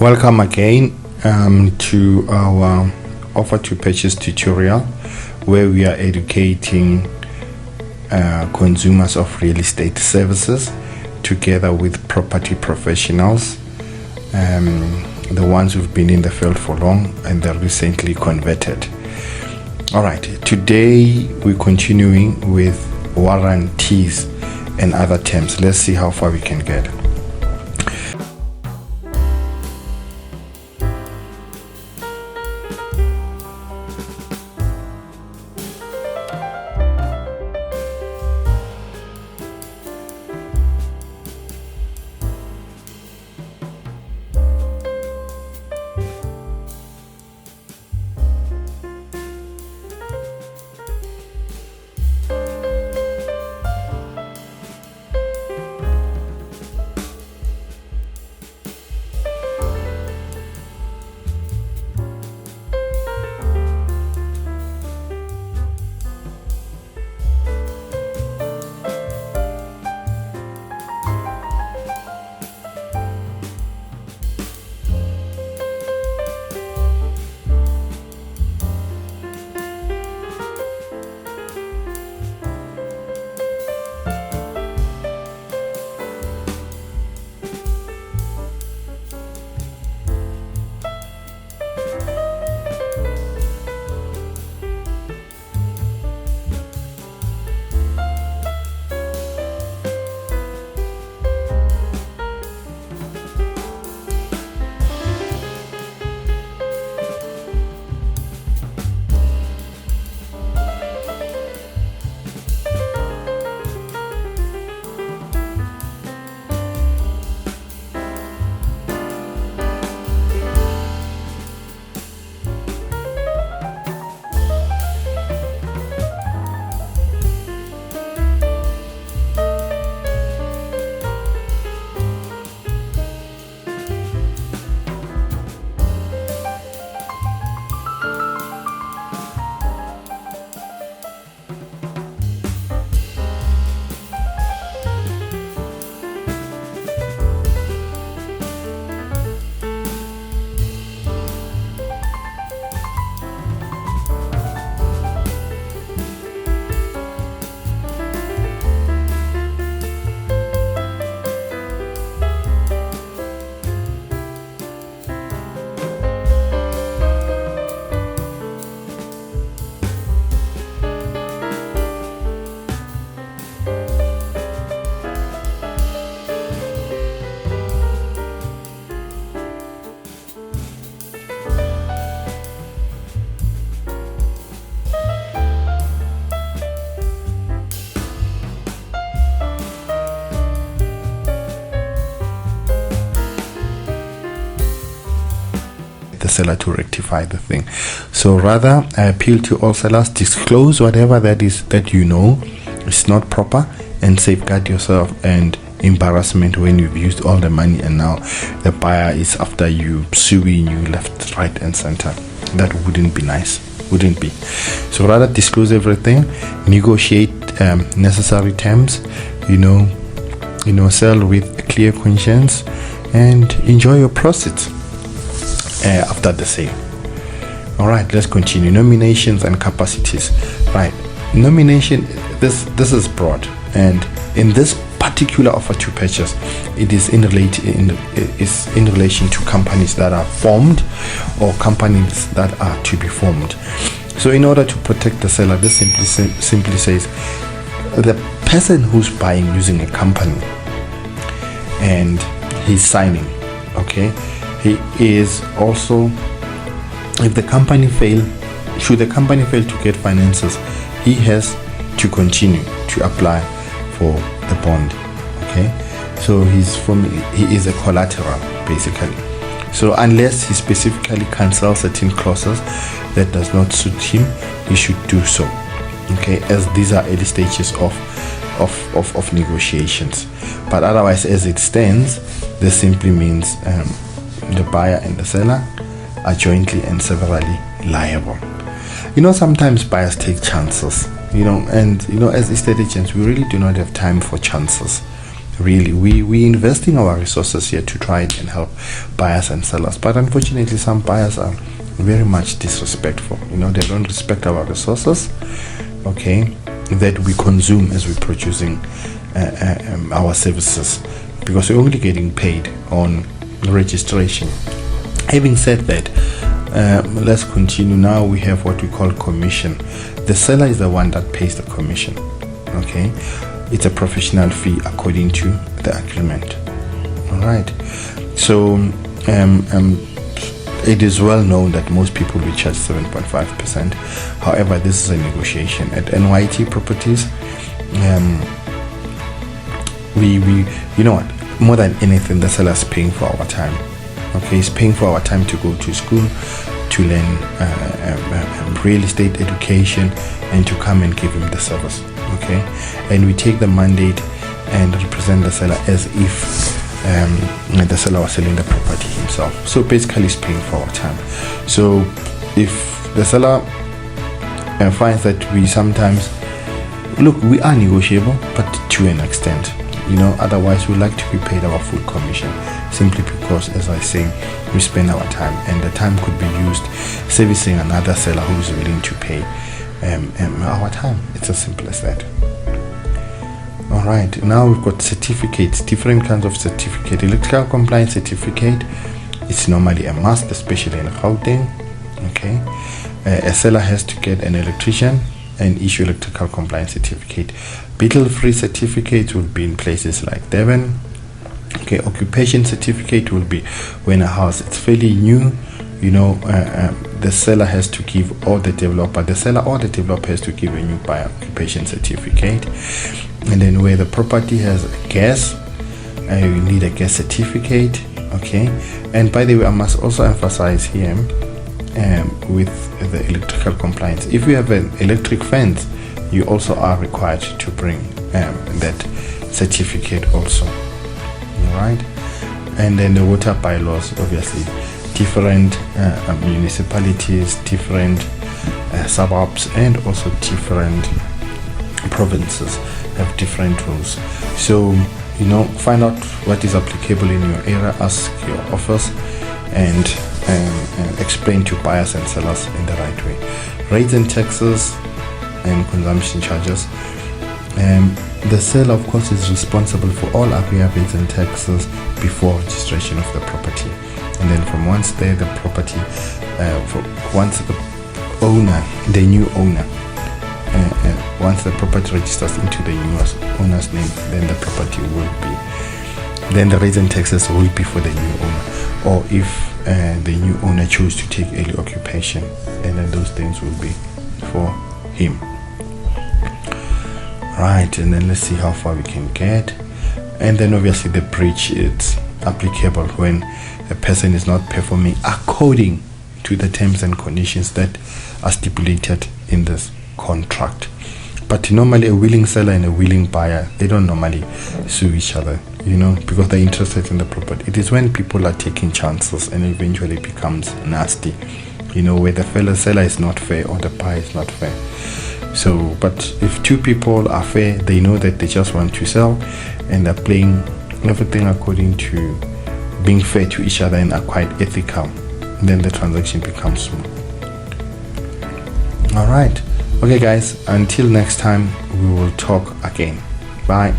Welcome again to our offer to purchase tutorial, where we are educating consumers of real estate services together with property professionals, the ones who've been in the field for long and they're recently converted. All right, today we're continuing with warranties and other terms. Let's see how far we can get. The seller to rectify the thing. So rather, I appeal to all sellers: disclose whatever that is that you know is not proper, and safeguard yourself and embarrassment when you've used all the money and now the buyer is after you, suing you left, right and center. That wouldn't be nice, wouldn't be. So rather, disclose everything, negotiate necessary terms, sell with a clear conscience, and enjoy your profits after the sale. All right, let's continue. Nominations and capacities. Right, nomination, this is broad, and in this particular offer to purchase, it is in relation to companies that are formed or companies that are to be formed. So in order to protect the seller, this simply says the person who's buying using a company and he's signing, okay, he is also, if the company should the company fail to get finances, he has to continue to apply for the bond. Okay, so he is a collateral basically. So unless he specifically cancels certain clauses that does not suit him, he should do so. Okay, as these are early stages of negotiations. But otherwise, as it stands, this simply means the buyer and the seller are jointly and severally liable. Sometimes buyers take chances, and as estate agents, we really do not have time for chances. Really, we investing our resources here to try and help buyers and sellers, but unfortunately some buyers are very much disrespectful. They don't respect our resources, okay, that we consume as we're producing our services, because we're only getting paid on registration. Having said that, let's continue. Now we have what we call commission. The seller is the one that pays the commission, okay. It's a professional fee according to the agreement. All right. So it is well known that most people will charge 7.5%. However, this is a negotiation at NYT Properties. We more than anything, the seller is paying for our time. Okay, he's paying for our time to go to school, to learn real estate education, and to come and give him the service. Okay, and we take the mandate and represent the seller as if the seller was selling the property himself. So basically he's paying for our time. So if the seller finds that we sometimes we are negotiable, but to an extent, otherwise we like to be paid our full commission, simply because, as I say, we spend our time, and the time could be used servicing another seller who is willing to pay our time. It's as simple as that. All right, now we've got certificates, different kinds of certificate. Electrical compliance certificate, it's normally a must, especially in Gauteng. Okay, a seller has to get an electrician and issue electrical compliance certificate. Beetle-free certificates will be in places like Devon. Okay, occupation certificate will be when a house is fairly new. The seller has to give, the seller or the developer has to give a new buyer occupation certificate. And then where the property has gas, you need a gas certificate. Okay, and by the way, I must also emphasize here with the electrical compliance, if you have an electric fence, you also are required to bring that certificate also. All right, and then the water bylaws, obviously different municipalities, different suburbs, and also different provinces have different rules. So find out what is applicable in your area, ask your office, and explain to buyers and sellers in the right way. Rates and taxes and consumption charges. The seller, of course, is responsible for all rates and taxes before registration of the property, and then from once the property, once the new owner, once the property registers into the new owner's name, then the property will be, then the rates and taxes will be for the new owner, or if the new owner chose to take early occupation, and then those things will be for him. Right, and then let's see how far we can get. And then obviously the breach is applicable when a person is not performing according to the terms and conditions that are stipulated in this contract. But normally a willing seller and a willing buyer, they don't normally sue each other, because they're interested in the property. It is when people are taking chances and eventually becomes nasty, where the seller is not fair or the buyer is not fair. So, but if two people are fair, they know that they just want to sell and are playing everything according to being fair to each other and are quite ethical, then the transaction becomes smooth. All right. Okay, guys, until next time, we will talk again. Bye.